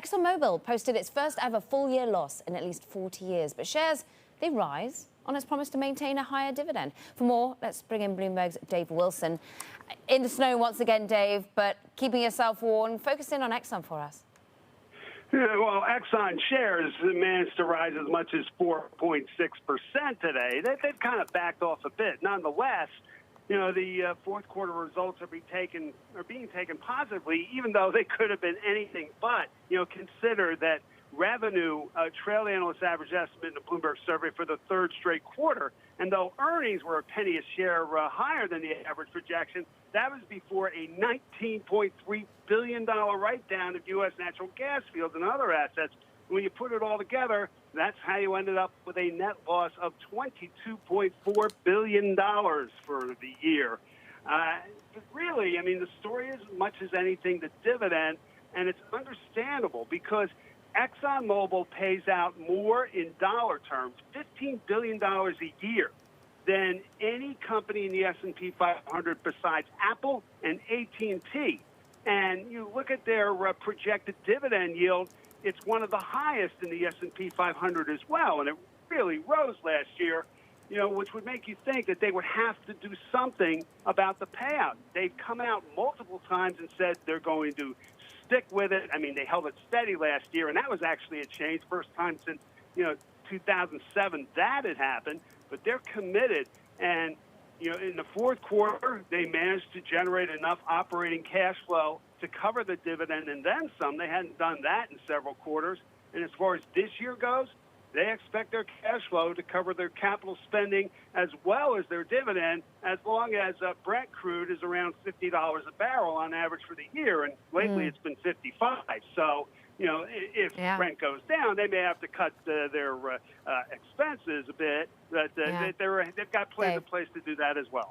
Exxon Mobil posted its first ever full-year loss in at least 40 years, but shares, they rise on its promise to maintain a higher dividend. For more, let's bring in Bloomberg's Dave Wilson. In the snow once again, Dave, but keeping yourself warm, focus in on Exxon for us. Yeah, well, Exxon shares managed to rise as much as 4.6% today. They've kind of backed off a bit. Nonetheless, you know, the fourth quarter results are being taken positively, even though they could have been anything but. You know, consider that revenue trailed analyst average estimate in the Bloomberg survey for the third straight quarter. And though earnings were a penny a share higher than the average projection, that was before a $19.3 billion write-down of U.S. natural gas fields and other assets. When you put it all together, that's how you ended up with a net loss of $22.4 billion for the year. But really, I mean, the story is as much as anything the dividend, and it's understandable because Exxon Mobil pays out more in dollar terms, $15 billion a year, than any company in the S&P 500 besides Apple and AT&T. And you look at their projected dividend yield, it's one of the highest in the S&P 500 as well, and it really rose last year, you know, which would make you think that they would have to do something about the payout. They've come out multiple times and said they're going to stick with it. I mean, they held it steady last year, and that was actually a change, first time since, you know, 2007 that had happened, but they're committed. And, you know, in the fourth quarter, they managed to generate enough operating cash flow to cover the dividend and then some. They hadn't done that in several quarters. And as far as this year goes, they expect their cash flow to cover their capital spending as well as their dividend, as long as Brent crude is around $50 a barrel on average for the year. And lately it's been 55. So, you know, if Brent goes down, they may have to cut their expenses a bit, but they've got plans in place to do that as well.